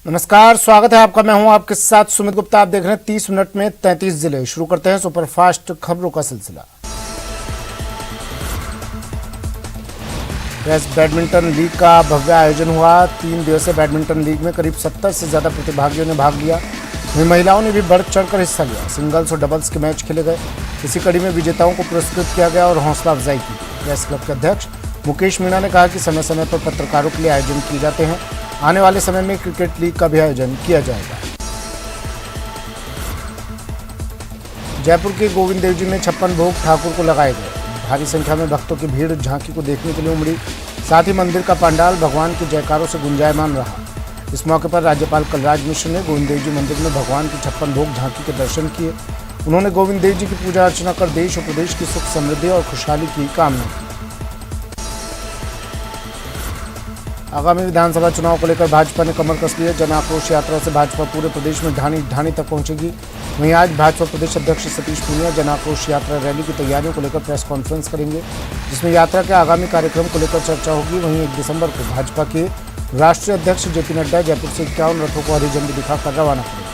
नमस्कार, स्वागत है आपका। मैं हूं आपके साथ सुमित गुप्ता। आप देख रहे हैं 30 मिनट में 33 जिले। शुरू करते हैं सुपरफास्ट खबरों का सिलसिला। प्रेस बैडमिंटन लीग का भव्य आयोजन हुआ। 3 दिवसीय बैडमिंटन लीग में करीब 70 से ज्यादा प्रतिभागियों ने भाग लिया। वहीं महिलाओं ने भी बढ़ चढ़कर हिस्सा लिया। सिंगल्स और डबल्स के मैच खेले गए। इसी कड़ी में विजेताओं को पुरस्कृत किया गया और हौसला अफजाई की। प्रेस क्लब के अध्यक्ष मुकेश मीणा ने कहा कि समय समय पर पत्रकारों के लिए आयोजन किए जाते हैं। आने वाले समय में क्रिकेट लीग का भी आयोजन किया जाएगा। जयपुर के गोविंद देव जी में 56 भोग ठाकुर को लगाए गए। भारी संख्या में भक्तों की भीड़ झांकी को देखने के लिए उमड़ी। साथ ही मंदिर का पंडाल भगवान के जयकारों से गुंजायमान रहा। इस मौके पर राज्यपाल कलराज मिश्र ने गोविंद देव जी मंदिर में भगवान की 56 भोग झांकी के दर्शन किए। उन्होंने गोविंद देव जी की पूजा अर्चना कर देश और प्रदेश की सुख समृद्धि और खुशहाली की कामना की। आगामी विधानसभा चुनाव को लेकर भाजपा ने कमर कस ली है। जन आक्रोश यात्रा से भाजपा पूरे प्रदेश में ढाणी ढाणी तक पहुंचेगी। वहीं आज भाजपा प्रदेश अध्यक्ष सतीश पूनिया जन आक्रोश यात्रा रैली की तैयारियों को लेकर प्रेस कॉन्फ्रेंस करेंगे, जिसमें यात्रा के आगामी कार्यक्रम को लेकर चर्चा होगी। वहीं 1 दिसंबर को भाजपा के राष्ट्रीय अध्यक्ष जेपी नड्डा जयपुर से 51 रथों को हरी झंडी दिखाकर रवाना करेंगे।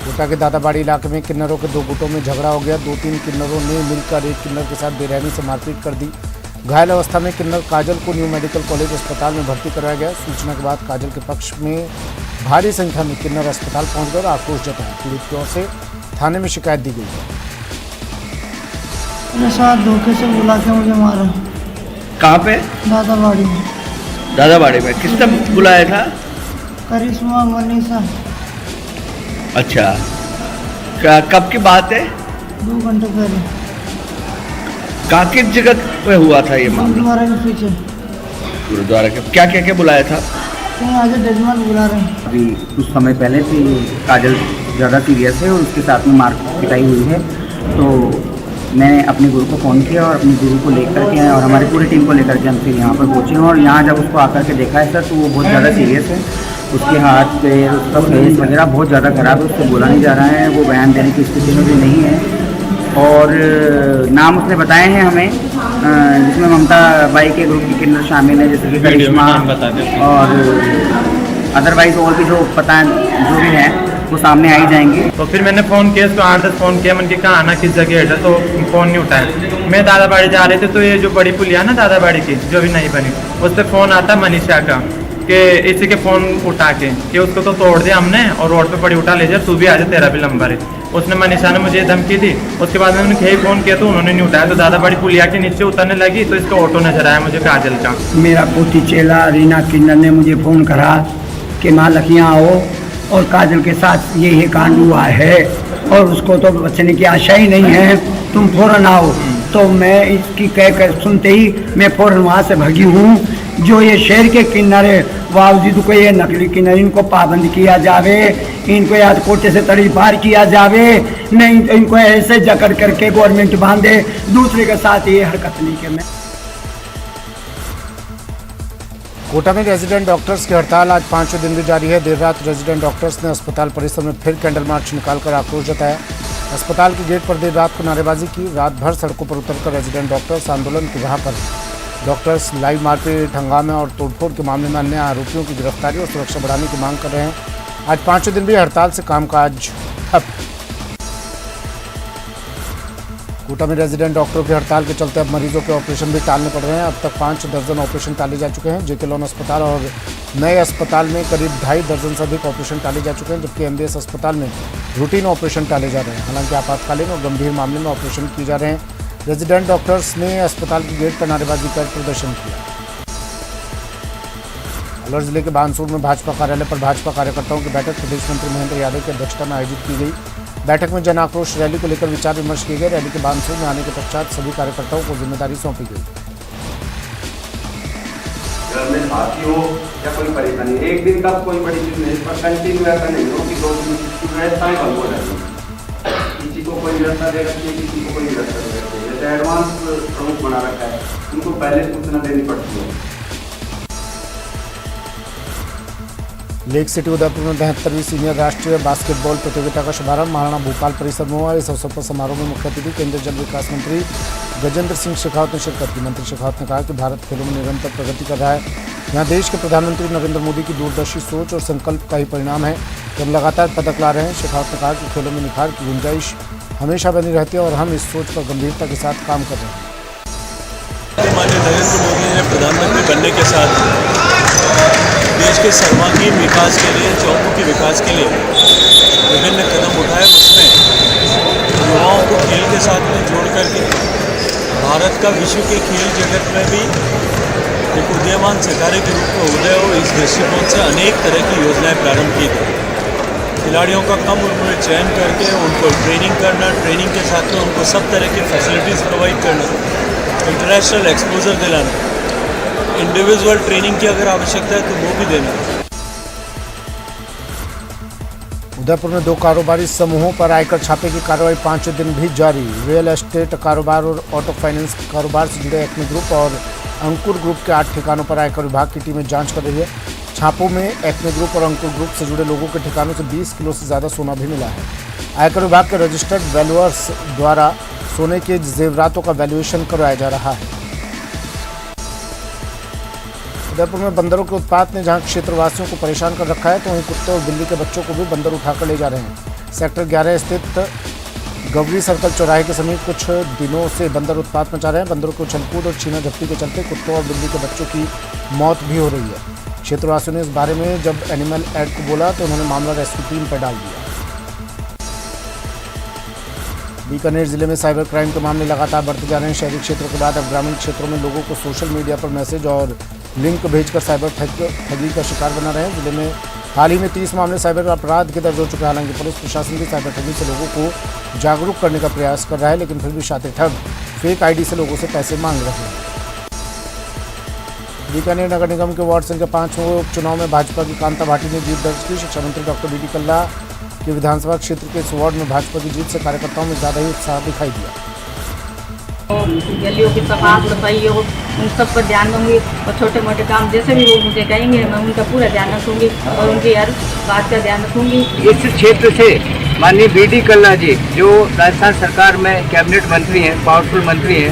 कोटा के दादाबाड़ी इलाके में किन्नरों के 2 गुटों में झगड़ा हो गया। 2-3 किन्नरों ने मिलकर एक किन्नर के साथ बेरहमी से मारपीट कर दी। घायल अवस्था में किन्नर काजल को न्यू मेडिकल कॉलेज अस्पताल में भर्ती कराया गया। सूचना के बाद काजल के पक्ष में भारी संख्या में किन्नर अस्पताल पहुंच गए और आक्रोश जताया। पीड़ित की ओर से थाने में शिकायत दी गई है। मेरे साथ धोखे से बुला के मुझे मारा। कहाँ पे? दादाबाड़ी में। दादाबाड़ी में किसने बुलाया था? करिश्मा मनीषा। अच्छा, कब की बात है? 2 घंटे पहले। कहाँ किस जगह पे हुआ था ये मामला? गुरुद्वारा के पीछे। गुरुद्वारा के क्या क्या क्या बुलाया था? कहीं आज जजमान बुला रहे हैं। अभी कुछ समय पहले से काजल ज़्यादा सीरियस है और उसके साथ में मार पिटाई हुई है। तो मैंने अपने गुरु को फ़ोन किया और अपने गुरु को लेकर के आए और हमारी पूरी टीम को लेकर के हम फिर यहाँ पर पहुँचे। और यहाँ जब उसको आकर के देखा है सर, तो वो बहुत ज़्यादा सीरियस है। उसके हाथ पैर, उसका फेस वगैरह बहुत ज़्यादा ख़राब है। उसको बोला नहीं जा रहा है, वो बयान देने की स्थिति में भी नहीं है। और नाम उसने बताए हैं हमें, जिसमें ममता बाई के ग्रुप की किन्नर शामिल है, जैसे कि करिश्मा और अदरवाइज और भी जो पता है जो भी है वो सामने आ ही जाएंगे। तो फिर मैंने फ़ोन किया, इसको 8-10 फ़ोन किया। मैंने कहा आना किस जगह है, तो फ़ोन नहीं उठाया। मैं दादाबाड़ी जा रहे थे, तो ये जो बड़ी पुलिया ना दादाबाड़ी की जो अभी नहीं बनी, उस पर फ़ोन आता मनीषा का कि इसी के फ़ोन उठा के कि उसको तो तोड़ दिया हमने और रोड पे पड़ी उठा ले जा, तू भी आ जा, तेरा भी नंबर है। उसने मनीषा ने मुझे धमकी दी। उसके बाद मैंने कहीं फ़ोन किया तो उन्होंने नहीं उठाया। तो दादाबाड़ी पुलिया के नीचे उतरने लगी तो इसका ऑटो नजर आया मुझे काजल का। मेरा पोती चेला रीना किन्नर ने मुझे फ़ोन करा कि माँ लखियाँ आओ और काजल के साथ ये कांड हुआ है और उसको तो बचने की आशा ही नहीं है, तुम फ़ौरन आओ। तो मैं इसकी कहकर सुनते ही मैं फ़ौरन वहाँ से भगी हूँ। जो ये शहर के किन्नरे बावजूद को ये नकली किन्नर, इनको पाबंद किया जावे, इनको या कोटे से तड़ी पार किया जावे, नहीं इनको ऐसे जकड़ करके गवर्नमेंट बांधे, दूसरे के साथ ये हरकत नहीं करना। कोटा में रेजिडेंट डॉक्टर्स की हड़ताल आज 5वें दिन भी जारी है। देर रात रेजिडेंट डॉक्टर्स ने अस्पताल परिसर में फिर कैंडल मार्च निकालकर आक्रोश जताया। अस्पताल के गेट पर देर रात को नारेबाजी की। रात भर सड़कों पर उतरकर रेजिडेंट डॉक्टर्स आंदोलन की राह पर। डॉक्टर्स लाइव मारपीट, हंगामे और तोड़फोड़ के मामले में अन्य आरोपियों की गिरफ्तारी और सुरक्षा बढ़ाने की मांग कर रहे हैं। आज 5वें दिन भी हड़ताल से कामकाज ठप। कोटा में रेजिडेंट डॉक्टरों की हड़ताल के चलते अब मरीजों के ऑपरेशन भी टालने पड़ रहे हैं। अब तक 5 दर्जन ऑपरेशन टाले जा चुके हैं। जेके लोन अस्पताल और नए अस्पताल में करीब 2.5 दर्जन से अधिक ऑपरेशन टाले जा चुके हैं, जबकि एमबीएस अस्पताल में रूटीन ऑपरेशन टाले जा रहे हैं। हालांकि आपातकालीन और गंभीर मामले में ऑपरेशन किए जा रहे हैं। रेजिडेंट डॉक्टर्स ने अस्पताल के गेट पर नारेबाजी कर प्रदर्शन किया। अलवर जिले के बानसूर में भाजपा कार्यालय पर भाजपा कार्यकर्ताओं की बैठक प्रदेश मंत्री महेंद्र यादव की अध्यक्षता में आयोजित की गई। बैठक में जन आक्रोश रैली को लेकर विचार विमर्श किए गए। रैली के बानसूर में आने के पश्चात सभी कार्यकर्ताओं को जिम्मेदारी सौंपी गई। घर में खांसी हो या कोई परेशानी, एक दिन तक कोई बड़ी चीज नहीं, पर कंटिन्यू ऐसा नहीं हो कि 2 दिन की व्यवस्थाएं बंद हो जाती। किसी को कोई व्यवस्था दे रखी है, किसी को कोई व्यवस्था दे रखी है। जैसे एडवांस प्रमुख बना रखा है, उनको पहले सूचना देनी पड़ती है। लेक सिटी उदयपुर में 72वीं सीनियर राष्ट्रीय बास्केटबॉल प्रतियोगिता का शुभारंभ महाराणा भूपाल परिसर में हुआ। इस अवसर पर समारोह में मुख्य अतिथि केंद्रीय जल विकास मंत्री गजेंद्र सिंह शेखावत ने शिरकत की। मंत्री शेखावत ने कहा कि भारत खेलों में निरंतर प्रगति कर रहा है। यहाँ देश के प्रधानमंत्री नरेंद्र मोदी की दूरदर्शी सोच और संकल्प का ही परिणाम है कि हम लगातार पदक ला रहे हैं। शेखावत ने कहा कि खेलों में निखार की गुंजाइश हमेशा बनी रहती है और हम इस सोच पर गंभीरता के साथ काम कर रहे हैं। माननीय नरेंद्र मोदी ने प्रधानमंत्री बनने के साथ देश के सर्वांगीण विकास के लिए, चौमुखी विकास के लिए विभिन्न कदम उठाए। उसमें युवाओं को खेल के साथ में जोड़ करके भारत का विश्व के खेल जगत में भी एक उदीयमान सितारे के रूप में उदय हो, इस दृष्टिकोण से अनेक तरह की योजनाएं प्रारंभ की गई। खिलाड़ियों का कम उम्र में चयन करके उनको ट्रेनिंग करना, ट्रेनिंग के साथ में उनको सब तरह की फैसिलिटीज़ प्रोवाइड करना, इंटरनेशनल एक्सपोजर दिलाना, इंडिविजुअल ट्रेनिंग की अगर आवश्यकता है तो वो भी देना। उदयपुर में 2 कारोबारी समूहों पर आयकर छापे की कार्रवाई 5 दिन भी जारी। रियल एस्टेट कारोबार और ऑटो फाइनेंस कारोबार से जुड़े एक्मे ग्रुप और अंकुर ग्रुप के 8 ठिकानों पर आयकर विभाग की टीमें जांच कर रही है। छापों में एक्मे ग्रुप और अंकुर ग्रुप से जुड़े लोगों के ठिकानों से 20 किलो से ज़्यादा सोना भी मिला है। आयकर विभाग के रजिस्टर्ड वैल्यूअर्स द्वारा सोने के जेवरातों का वैल्यूएशन करवाया जा रहा है। उदयपुर में बंदरों के उत्पात ने जहां क्षेत्रवासियों को परेशान कर रखा है, तो वहीं कुत्ते और बिल्ली के बच्चों को भी बंदर उठाकर ले जा रहे हैं। सेक्टर 11 स्थित गवरी सर्कल चौराहे के समीप कुछ दिनों से बंदर उत्पात मचा रहे हैं। बंदरों को उछलकूद और छीना झपटी के चलते कुत्तों और बिल्ली के बच्चों की मौत भी हो रही है। क्षेत्रवासियों ने इस बारे में जब एनिमल एड को बोला तो उन्होंने मामला रेस्क्यू टीम पर डाल दिया। बीकानेर जिले में साइबर क्राइम के मामले लगातार बढ़ते जा रहे हैं। शहरी क्षेत्रों के बाद अब ग्रामीण क्षेत्रों में लोगों को सोशल मीडिया पर मैसेज और लिंक भेजकर साइबर ठगी का शिकार बना रहे हैं। जिले में हाल ही में 30 मामले साइबर अपराध के दर्ज हो चुके हैं। हालांकि पुलिस प्रशासन भी साइबर ठगी से लोगों को जागरूक करने का प्रयास कर रहा है, लेकिन फिर भी शातिर ठग फेक आईडी से लोगों से पैसे मांग रहे हैं। बीकानेर नगर निगम के वार्ड संख्या 5 में उपचुनाव में भाजपा की कांता भाटी ने जीत दर्ज की। शिक्षा मंत्री डॉक्टर बीडी कल्ला के विधानसभा क्षेत्र के इस वार्ड में भाजपा की जीत से कार्यकर्ताओं में ज़्यादा ही उत्साह दिखाई दिया। गलियों की साफ सफाई हो, उन सब पर ध्यान दूंगी और छोटे मोटे काम जैसे भी वो मुझे कहेंगे मैं उनका पूरा ध्यान रखूंगी और उनकी हर बात का ध्यान रखूंगी। इस क्षेत्र से माननीय बीडी कल्ला जी जो राजस्थान सरकार में कैबिनेट मंत्री हैं, पावरफुल मंत्री हैं,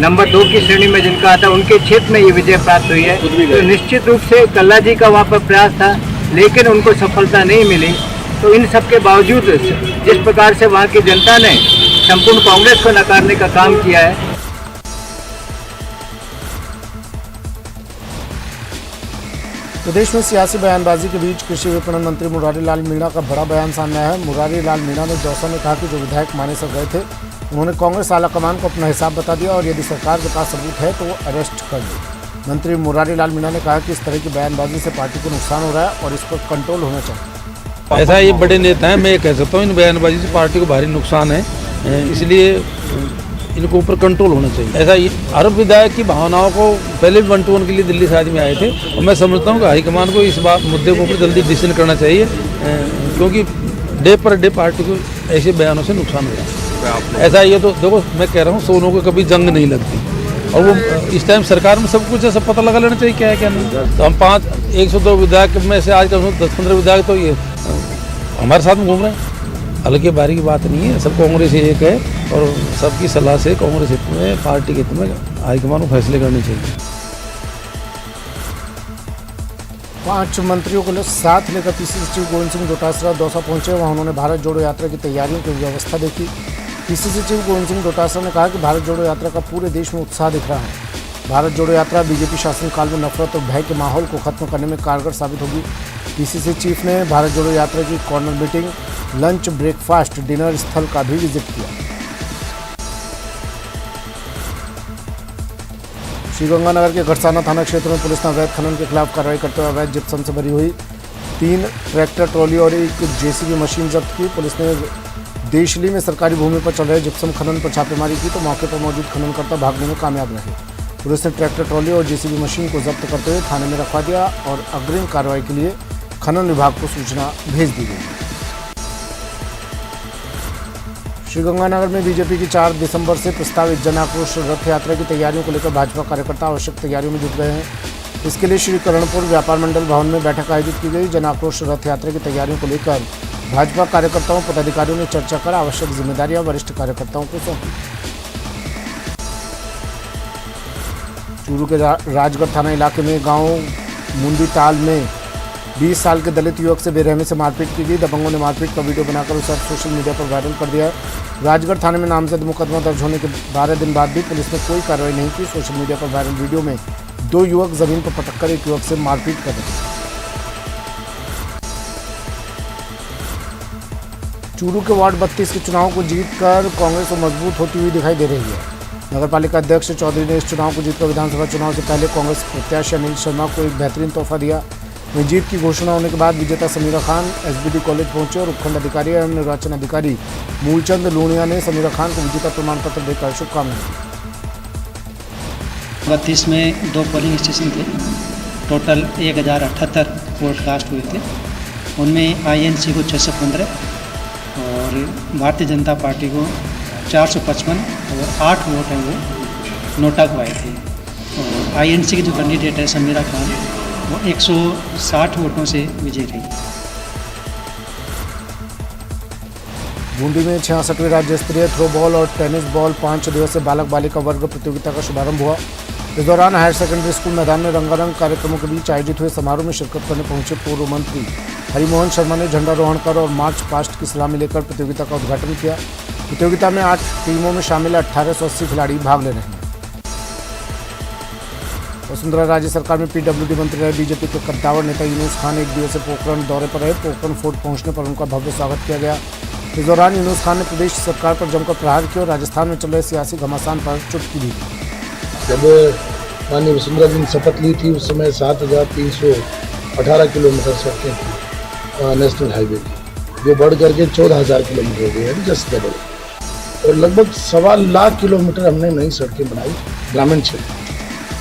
नंबर 2 की श्रेणी में जिनका आता, उनके क्षेत्र में ये विजय प्राप्त हुई है। तो निश्चित रूप से कल्ला जी का वहाँ पर प्रयास था, लेकिन उनको सफलता नहीं मिली। तो इन सब के बावजूद जिस प्रकार से वहाँ की जनता ने संपूर्ण कांग्रेस को नकारने का काम किया है। प्रदेश में सियासी बयानबाजी के बीच कृषि विपणन मंत्री मुरारी लाल मीणा का बड़ा बयान सामने आया है। मुरारी लाल मीणा ने दौसा में कहा कि जो विधायक मानेसर गए थे उन्होंने कांग्रेस आला कमान को अपना हिसाब बता दिया और यदि सरकार के पास सबूत है तो वो अरेस्ट कर दे। मंत्री मुरारी लाल मीणा ने कहा कि इस तरह की बयानबाजी से पार्टी को नुकसान हो रहा है और इस पर कंट्रोल होना चाहिए। ऐसा ये बड़े नेता हैं, मैं ये कह सकता हूँ इन बयानबाजी से पार्टी को भारी नुकसान है, इसलिए इनको ऊपर कंट्रोल होना चाहिए। ऐसा हर विधायक की भावनाओं को पहले भी 1-to-1 के लिए दिल्ली से आदमी आए थे और मैं समझता हूँ कि हाईकमान को इस बात मुद्दे के ऊपर जल्दी डिसीजन करना चाहिए, क्योंकि डे पर डे पार्टी को ऐसे बयानों से नुकसान हो रहा है। ऐसा ये तो देखो मैं कह रहा हूँ सोनों को कभी जंग नहीं लगती और वो इस टाइम सरकार में सब कुछ है, सब पता लगा लेना चाहिए क्या है क्या नहीं। तो हम 102 विधायक में से आज कम 10-15 विधायक तो ये हमारे साथ में घूम रहे हैं। हल्के बारी की बात नहीं है, सब कांग्रेस एक है और सबकी सलाह से कांग्रेस हित में, पार्टी के हित में हाईकमान को फैसले करने चाहिए। 5 मंत्रियों को साथ लेकर पीसीसी सचिव गोविंद सिंह डोटासरा दौसा पहुंचे। वहां उन्होंने भारत जोड़ो यात्रा की तैयारियों की व्यवस्था देखी। पीसीसी सचिव गोविंद सिंह डोटासरा ने कहा कि भारत जोड़ो यात्रा का पूरे देश में उत्साह दिख रहा है। भारत जोड़ो यात्रा बीजेपी शासनकाल में नफरत और भय के माहौल को खत्म करने में कारगर साबित होगी। पीसीसी चीफ ने भारत जोड़ो यात्रा की corner meeting, lunch, breakfast, dinner स्थल का भी विजिट किया। श्रीगंगानगर के घटसाना थाना क्षेत्र में पुलिस ने अवैध खनन के खिलाफ कार्रवाई करते हुए अवैध जिप्सम से भरी हुई 3 ट्रैक्टर ट्रॉली और एक जेसीबी मशीन जब्त की। पुलिस ने देशली में सरकारी भूमि पर चल रहे जिप्सम खनन पर छापेमारी की तो मौके पर मौजूद खननकर्ता भागने में कामयाब रहे। पुलिस ने ट्रैक्टर ट्रॉली और जेसीबी मशीन को जब्त करते हुए थाने में रखवा दिया और अग्रिम कार्रवाई के लिए खनन विभाग को सूचना भेज दी गई। श्रीगंगानगर में बीजेपी की 4 दिसंबर से प्रस्तावित जन आक्रोश रथ यात्रा की तैयारियों को लेकर भाजपा कार्यकर्ता आवश्यक तैयारियों में जुट गए हैं। इसके लिए श्री करणपुर व्यापार मंडल भवन में बैठक आयोजित की गई। जन आक्रोश रथ यात्रा की तैयारियों को लेकर भाजपा कार्यकर्ताओं पदाधिकारियों ने चर्चा कर आवश्यक जिम्मेदारियां वरिष्ठ कार्यकर्ताओं को सौंपी। चूरू के राजगढ़ थाना इलाके में गांव मुंडी ताल में 20 साल के दलित युवक से बेरहमी से मारपीट की गई। दबंगों ने मारपीट का वीडियो बनाकर उसे सोशल मीडिया पर वायरल कर दिया है। राजगढ़ थाने में नामजद मुकदमा दर्ज होने के 12 दिन बाद भी पुलिस ने कोई कार्रवाई नहीं की। सोशल मीडिया पर वायरल वीडियो में 2 युवक जमीन पर पटककर एक युवक से मारपीट कर रहे हैं। चूरू के वार्ड 32 के चुनाव को जीतकर कांग्रेस मजबूत होती हुई दिखाई दे रही है। नगरपालिका अध्यक्ष चौधरी ने इस चुनाव को जीतकर विधानसभा चुनाव से पहले कांग्रेस प्रत्याशी अनिल शर्मा को एक बेहतरीन तोहफा दिया। वहीं जीत की घोषणा होने के बाद विजेता समीरा खान एसबीडी कॉलेज पहुंचे और उपखंड अधिकारी एवं निर्वाचन अधिकारी मूलचंद लूणिया ने समीरा खान को विजेता प्रमाण पत्र देकर शुभकामनाएं दी। 32 में 2 पोलिंग स्टेशन थे। टोटल 1078 वोट कास्ट हुए थे। उनमें आईएनसी को 615 और भारतीय जनता पार्टी को 455 और 8 वोट हैं वो नोटा को आए थे। और आईएनसी की जो कैंडिडेट है समीरा खान वो 160 वोटों से विजयी रही। बूंदी में 66वीं राज्य स्तरीय थ्रो बॉल और टेनिस बॉल 5 दिवसीय बालक बालिका वर्ग प्रतियोगिता का शुभारंभ हुआ। इस दौरान हायर सेकेंडरी स्कूल मैदान में रंगारंग कार्यक्रमों के बीच आयोजित हुए समारोह में शिरकत करने पहुंचे पूर्व मंत्री हरिमोहन शर्मा ने झंडारोहण कर और मार्च पास्ट की सलामी लेकर प्रतियोगिता का उद्घाटन किया। प्रतियोगिता में 8 टीमों में शामिल 1880 खिलाड़ी भाग ले रहे हैं। वसुंधरा राज्य सरकार में पीडब्ल्यूडी मंत्री रहे बीजेपी के कद्दावर नेता यूनुस खान एक दिवसीय पोखरण दौरे पर रहे। पोखरण फोर्ट पहुंचने पर उनका भव्य स्वागत किया गया। इस दौरान यूनुस खान ने प्रदेश सरकार पर जमकर प्रहार किया और राजस्थान में चल रहे सियासी घमासान पर चुटकी दी। जब माननीय वसुंधरा जी ने शपथ ली थी उस समय 7318 किलोमीटर सड़कें थी नेशनल हाईवे की, जो बढ़ करके 14000 किलोमीटर हो गई है, जस्ट डबल। और लगभग 1.25 लाख किलोमीटर हमने नई सड़कें बनाई ग्रामीण क्षेत्र।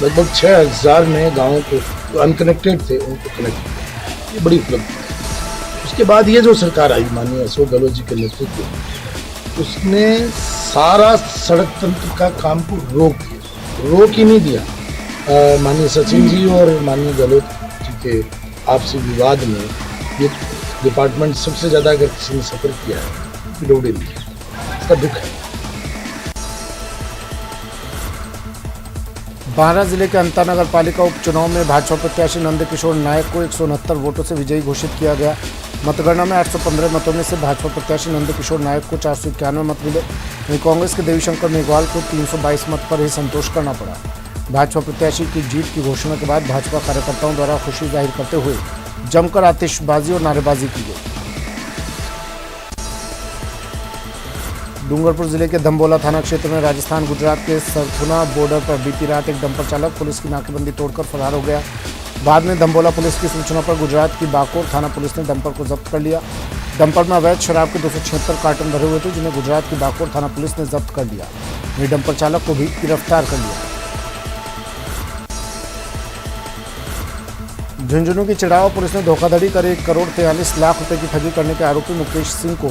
लगभग 6000 नए गाँवों को अनकनेक्टेड थे उनको कनेक्ट किया। ये बड़ी उपलब्धि है। उसके बाद ये जो सरकार आई माननीय अशोक गहलोत जी के नेतृत्व में, उसने सारा सड़क तंत्र का काम को रोक ही नहीं दिया। माननीय सचिन जी और माननीय गहलोत जी के आपसी विवाद में ये डिपार्टमेंट सबसे ज़्यादा अगर किसी ने सफर किया है पीडब्ल्यूडी ने, इसका दुख है। बारां जिले के अंता नगर पालिका उपचुनाव में भाजपा प्रत्याशी नंदकिशोर नायक को 169 वोटों से विजयी घोषित किया गया। मतगणना में 815 मतों में से भाजपा प्रत्याशी नंदकिशोर नायक को 491 मत मिले। वहीं कांग्रेस के देवीशंकर मेघवाल को 322 मत पर ही संतोष करना पड़ा। भाजपा प्रत्याशी की जीत की घोषणा के बाद भाजपा कार्यकर्ताओं द्वारा खुशी जाहिर करते हुए जमकर आतिशबाजी और नारेबाजी की गई। डूंगरपुर जिले के धम्बोला थाना क्षेत्र में राजस्थान गुजरात के सरथुना बॉर्डर पर बीती रात एक डंपर चालक पुलिस की नाकेबंदी तोड़कर फरार हो गया। बाद में धम्बोला पुलिस की सूचना पर गुजरात की बाकोर थाना पुलिस ने डंपर को जब्त कर लिया। डंपर में अवैध शराब के 276 कार्टन भरे हुए थे, जिन्हें गुजरात की बाकोर थाना पुलिस ने जब्त कर लिया। वहीं डंपर चालक को भी गिरफ्तार कर लिया। झुंझुनू की चिड़ावा पुलिस ने धोखाधड़ी कर 1 करोड़ 43 लाख रुपए की ठगी करने के आरोपी मुकेश सिंह को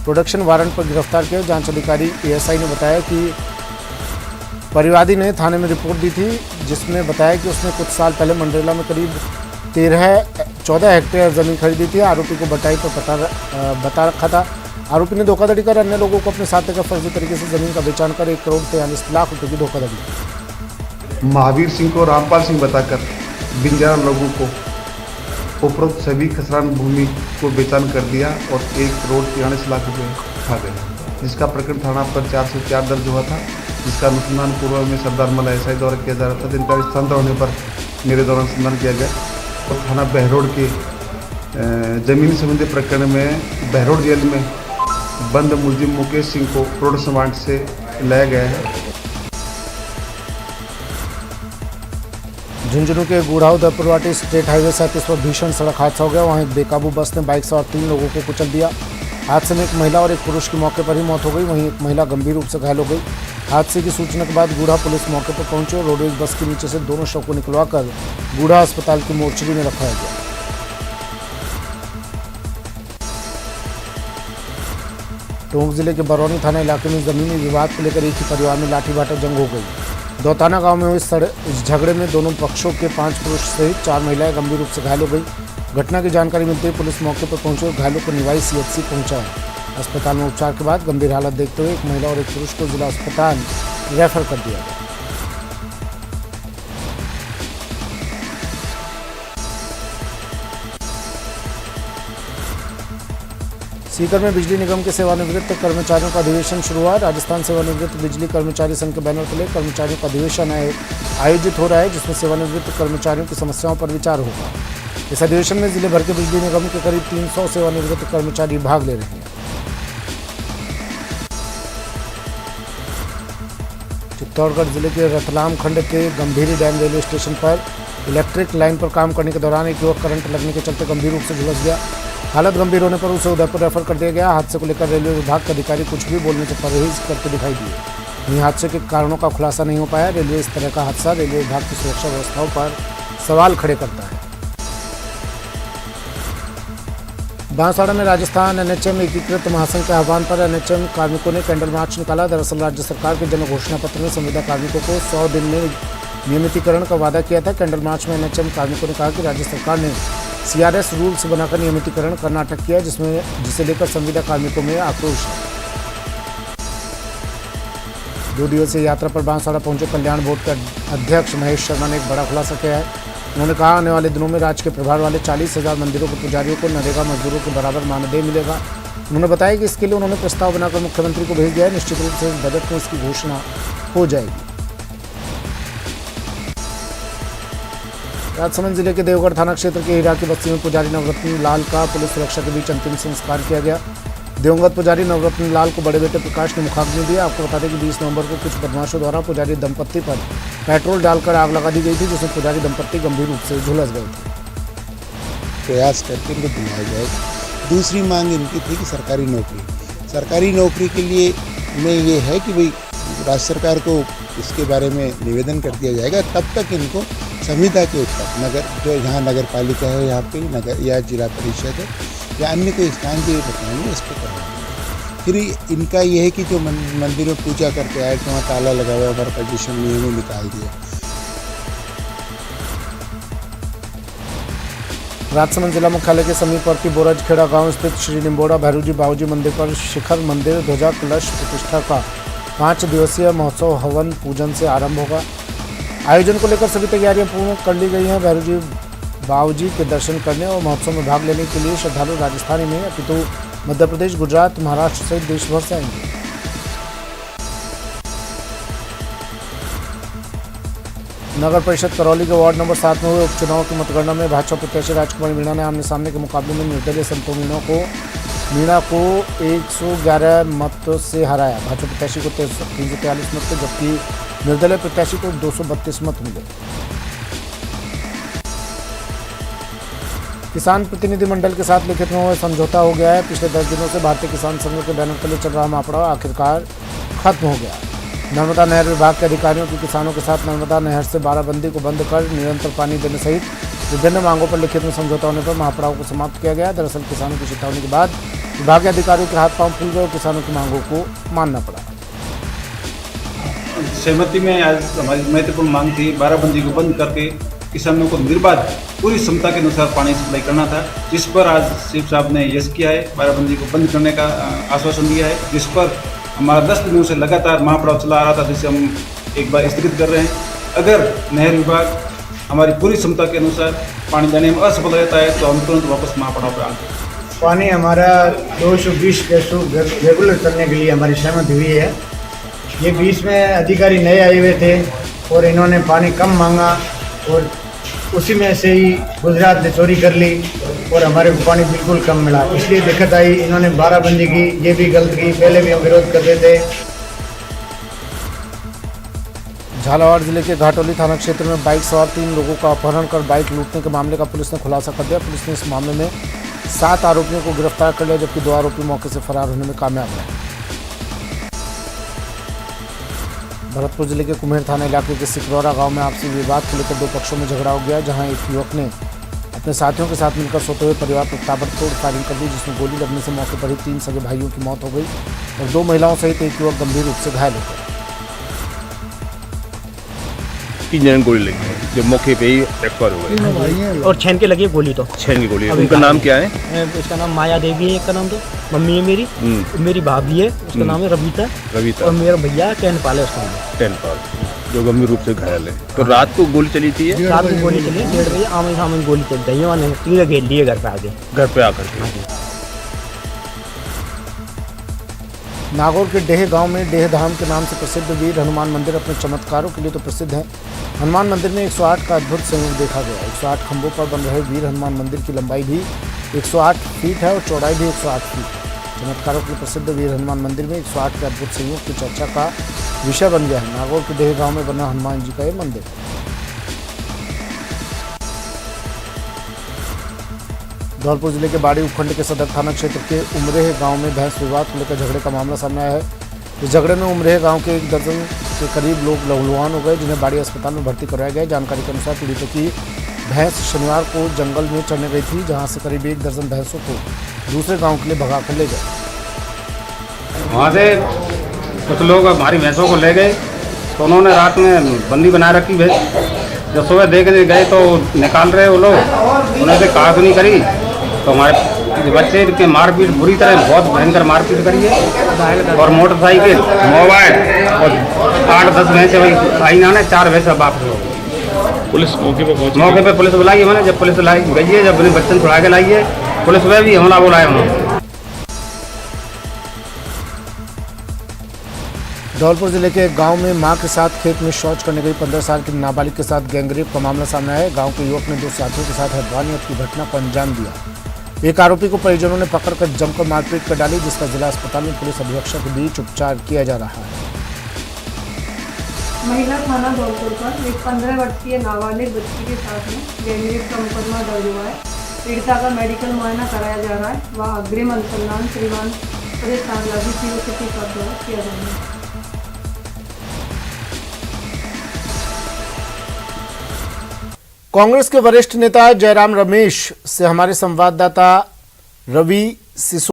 प्रोडक्शन वारंट पर गिरफ्तार किया। जांच अधिकारी एएसआई ने बताया कि परिवादी ने थाने में रिपोर्ट दी थी, जिसमें बताया कि उसने कुछ साल पहले मंडरेला में करीब 14 हेक्टेयर जमीन खरीदी थी। आरोपी को बटाई पर बता रखा था। आरोपी ने धोखाधड़ी कर अन्य लोगों को अपने साथ लेकर फर्जी तरीके से जमीन का बेचान कर 1 करोड़ 43 लाख रुपए की धोखाधड़ी की। महावीर सिंह को रामपाल सिंह बताकर बिंजारा लोगों को उपरोक्त सभी खसरान भूमि को बेचान कर दिया और 1 करोड़ 43 लाख रुपए खा गए, जिसका प्रकरण थाना पर 404 दर्ज हुआ था, जिसका अनुसंधान पूर्व में सरदार मल एसआई द्वारा किया जा रहा था। जिनका स्थानांतरण होने पर मेरे द्वारा अनुसंधान किया गया और थाना बहरोड के जमीन संबंधी प्रकरण में बहरोड जेल में बंद मुलजिम मुकेश सिंह को प्रोडक्शन वारंट से लाया गया है। झुंझुनू के गुड़ाव दरपुरवाटी स्टेट हाईवे 37 पर भीषण सड़क हादसा हो गया। वहाँ एक बेकाबू बस ने बाइक सवार 3 लोगों को कुचल दिया। हादसे में एक महिला और एक पुरुष की मौके पर ही मौत हो गई। वहीं एक महिला गंभीर रूप से घायल हो गई। हादसे की सूचना के बाद गुड़ा पुलिस मौके पर पहुंची और रोडवेज बस के नीचे से दोनों शव को निकलवाकर गुड़ा अस्पताल की मोर्चरी में रखाया गया। टोंक जिले के बरौनी थाना इलाके में जमीनी विवाद को लेकर एक ही परिवार में लाठी भाटा जंग हो गई। दौताना गांव में हुए इस झगड़े में दोनों पक्षों के 5 पुरुष सहित 4 महिलाएं गंभीर रूप से घायल हो गई। घटना की जानकारी मिलते ही पुलिस मौके पर पहुंची और घायलों को निवाई सीएचसी पहुंचाया। अस्पताल में उपचार के बाद गंभीर हालत देखते हुए एक महिला और एक पुरुष को जिला अस्पताल रेफर कर दिया गया। सीकर में बिजली निगम के सेवानिवृत्त कर्मचारियों का अधिवेशन शुरू हुआ। राजस्थान सेवानिवृत्त बिजली कर्मचारी संघ के बैनर तले कर्मचारियों का अधिवेशन आयोजित हो रहा है, जिसमें सेवानिवृत्त कर्मचारियों की समस्याओं पर विचार होगा। इस अधिवेशन में जिले भर के बिजली निगम के करीब 300 सेवानिवृत्त कर्मचारी भाग ले रहे हैं। चित्तौड़गढ़ जिले के रतलाम खंड के गंभीरी डैम रेलवे स्टेशन पर इलेक्ट्रिक लाइन पर काम करने के दौरान एक युवक करंट लगने के चलते गंभीर रूप से झुलस गया। हालत गंभीर होने पर उसे उदयपुर रेफर कर दिया गया। हादसे को लेकर रेलवे विभाग के अधिकारी कुछ भी बोलने से परहेज करते दिखाई दिए। वहीं हादसे के कारणों का खुलासा नहीं हो पाया। रेलवे इस तरह का हादसा रेलवे विभाग की सुरक्षा व्यवस्थाओं पर सवाल खड़े करता है। बांसवाड़ा में राजस्थान एनएचएम एकीकृत महासंघ के आह्वान पर एनएचएम कार्मिकों ने कैंडल मार्च निकाला। दरअसल राज्य सरकार के जन घोषणा पत्र में संविदा कार्मिकों को 100 दिन में नियमितीकरण का वादा किया था। कैंडल मार्च में एनएचएम कार्मिकों ने कहा कि राज्य सरकार ने सीआरएस रूल्स बनाकर नियमितीकरण का नाटक किया, जिसे लेकर संविदा कार्मिकों में आक्रोश है। 2 दिवसीय यात्रा पर बांसवाड़ा पहुंचे कल्याण बोर्ड के अध्यक्ष महेश शर्मा ने एक बड़ा खुलासा किया है। उन्होंने कहा आने वाले दिनों में राज्य के प्रभार वाले 40,000 मंदिरों के पुजारियों को नरेगा मजदूरों के बराबर मानदेय मिलेगा। उन्होंने बताया कि इसके लिए उन्होंने प्रस्ताव बनाकर मुख्यमंत्री को भेज दिया है। निश्चित रूप से इस बजट में इसकी घोषणा हो जाएगी। राजसमंद जिले के देवगढ़ थाना क्षेत्र के हीरा की बस्ती में पुजारी नवरत्न लाल का पुलिस सुरक्षा के बीच अंतिम संस्कार किया गया। दिवंगत पुजारी नवरत्न लाल को बड़े बेटे प्रकाश ने मुखाग्नि दी। आपको बता दें कि 20 नवंबर को कुछ बदमाशों द्वारा पुजारी दंपत्ति पर पेट्रोल डालकर आग लगा दी गई थी, जिसमें पुजारी दंपत्ति गंभीर रूप से झुलस गए थे। प्रयास करके इनको दिलाया जाएगा। दूसरी मांग इनकी थी कि सरकारी नौकरी के लिए में ये है कि भाई राज्य सरकार को इसके बारे में निवेदन कर दिया जाएगा। तब तक इनको संविदा के ऊपर नगर जो यहाँ नगर पालिका है, यहाँ पे नगर या जिला परिषद है या अन्य कोई स्थान भी बताएंगे, इस पर करवाएंगे। फिर इनका ये है कि जो मंदिर में पूजा करके आए तो वहाँ ताला लगा हुआ, हमारा पोजीशन में निकाल दिया। राजसमंद जिला मुख्यालय के समीपवर्ती बोरजखेड़ा गांव स्थित श्री निम्बोड़ा भैरूजी बाबूजी मंदिर पर शिखर मंदिर ध्वजा कलश प्रतिष्ठा का 5 दिवसीय महोत्सव हवन पूजन से आरंभ होगा। आयोजन को लेकर सभी तैयारियां पूर्ण कर ली गई हैं। भैरूजी बाबूजी के दर्शन करने और महोत्सव में भाग लेने के लिए श्रद्धालु राजस्थान ही नहीं अपितु मध्य प्रदेश, गुजरात, महाराष्ट्र सहित देश भर से आएंगे। नगर परिषद करौली के वार्ड नंबर 7 में हुए उपचुनाव की मतगणना में भाजपा प्रत्याशी राजकुमारी मीणा ने आमने सामने के मुकाबले में निर्दलीय संतो मीणा को 111 मत से हराया। भाजपा प्रत्याशी को 343 मत थे, जबकि निर्दलीय प्रत्याशी को 232 मत मिले। किसान प्रतिनिधि मंडल के साथ लिखित में हुआ समझौता हो गया है। पिछले 10 दिनों से भारतीय किसान संघ के बैनर तले चल रहा मापड़ा आखिरकार खत्म हो गया। नर्मदा नहर विभाग के अधिकारियों की किसानों के साथ नर्मदा नहर से बाराबंदी को बंद कर निरंतर पानी देने सहित विभिन्न मांगों पर लिखित में समझौता होने पर महापड़ाव को समाप्त किया गया। दरअसल किसानों की चेतावनी के बाद विभाग के अधिकारियों के हाथ पांव फूल गए और किसानों की मांगों को मानना पड़ा। सहमति में आज हमारी महत्वपूर्ण मांग थी, बाराबंदी को बंद करके किसानों को निर्बाध पूरी क्षमता के अनुसार पानी सप्लाई करना था, जिस पर आज सीएम साहब ने यस किया है, बाराबंदी को बंद करने का आश्वासन दिया है, जिस पर हमारा 10 दिनों से लगातार महापड़ाव चला आ रहा था, जिसे हम एक बार स्थगित कर रहे हैं। अगर नहर विभाग हमारी पूरी क्षमता के अनुसार पानी देने में असफल रहता है तो हम तुरंत वापस महापड़ाव पर आएंगे। पानी हमारा 220 कैसों रेगुलर करने के लिए हमारी सहमति हुई है। ये बीच में अधिकारी नए आए हुए थे और इन्होंने पानी कम मांगा और उसी में से ही गुजरात ने चोरी कर ली और हमारे को पानी बिल्कुल कम मिला, इसलिए दिक्कत आई। इन्होंने बाराबंदी की, ये भी गलत की, पहले भी हम विरोध करते थे। झालावाड़ जिले के घाटोली थाना क्षेत्र में बाइक सवार 3 लोगों का अपहरण कर बाइक लूटने के मामले का पुलिस ने खुलासा कर दिया। पुलिस ने इस मामले में 7 आरोपियों को गिरफ्तार कर लिया, जबकि 2 आरोपी मौके से फरार होने में कामयाब रहे। भरतपुर जिले के कुम्हेर थाना इलाके के सिकरौरा गांव में आपसी विवाद को लेकर 2 पक्षों में झगड़ा हो गया, जहां एक युवक ने अपने साथियों के साथ मिलकर सोते हुए परिवार पर ताबड़तोड़ फायरिंग कर दी, जिसमें गोली लगने से मौके पर ही 3 सगे भाइयों की मौत हो गई और 2 महिलाओं सहित एक युवक गंभीर रूप से घायल हो गया। 3 जन गोली लगी है, जो मौके पे ही एक्सपायर हो गए और छेन के लगी गोली, तो छेन की गोली। उनका नाम क्या है? उसका नाम माया देवी है, एक का नाम तो मम्मी है मेरी, मेरी भाभी है, उसका नाम है रविता, और मेरा भैया टेनपाल है, उसका नाम टेनपाल, जो गंभीर रूप से घायल है। तो रात को गोली चली थी? रात को गोली चली, 1:30 बजे आमने सामने गोली चल रही है, तीनों घेर लिए घर पे आके, घर पे आकर के। नागौर के डेह गांव में डेह धाम के नाम से प्रसिद्ध वीर हनुमान मंदिर अपने चमत्कारों के लिए तो प्रसिद्ध है। हनुमान मंदिर में 108 का अद्भुत संयोग देखा गया। 108 खंभों पर बन रहे वीर हनुमान मंदिर की लंबाई भी 108 फीट है और चौड़ाई भी 108 फीट है। चमत्कारों के लिए प्रसिद्ध वीर हनुमान मंदिर में 108 के अद्भुत संयोग की चर्चा का विषय बन गया है। नागौर के डेह गाँव में बना हनुमान जी का ये मंदिर। धौलपुर जिले के बाड़ी उपखंड के सदर थाना क्षेत्र के उमरेह गांव में भैंस विवाद को लेकर झगड़े का मामला सामने आया है। इस झगड़े में उमरेह गांव के 1 दर्जन के करीब लोग लहूलुहान हो गए, जिन्हें बाड़ी अस्पताल में भर्ती कराया गया। जानकारी के अनुसार पीड़ितों की भैंस शनिवार को जंगल में चढ़ने गई थी, जहां से करीब 1 दर्जन भैंसों को दूसरे गाँव के लिए भगा कर ले गए। वहाँ से कुछ लोग हमारी भैंसों को ले गए, तो उन्होंने रात में बंदी बना रखी भैंस। जब सुबह देखने गए तो निकाल रहे वो लोग, उन्होंने से कहा नहीं करी, तो हमारे बच्चे के मारपीट बुरी तरह बहुत भयंकर मारपीट करी है। और मोटरसाइकिल, मोबाइल और 8-10 भैंसे वही आई ना, 4 भैंसे वापस हो गई। पुलिस मौके पे पुलिस बुलाई है मैंने। जब पुलिस लाई गई है, जब अपने बच्चन छुड़ा के लाई है, पुलिस में भी हमला बुलाया उन्होंने। धौलपुर जिले के एक गांव में मां के साथ खेत में शौच करने गई 15 साल की नाबालिग के साथ गैंगरेप का मामला सामने आया है। गांव के युवक ने 2 साथियों के साथ हैवानियत की घटना को अंजाम दिया। एक आरोपी को परिजनों ने पकड़कर जमकर मारपीट कर डाली, जिसका जिला अस्पताल में पुलिस अधीक्षक के बीच उपचार किया जा रहा है। महिला थाना धौलपुर पर एक 15 वर्षीय नाबालिग बच्ची के साथ में गैंगरेप का मुकदमा दर्ज हुआ है। पीड़िता का मेडिकल मुआयना कराया जा रहा है। वह अग्रिम अनुसंधान श्रीमान प्रदेश सांगलाजी सिटी पर द्वारा किया जा रहा है। कांग्रेस के वरिष्ठ नेता जयराम रमेश से हमारे संवाददाता रवि सिसो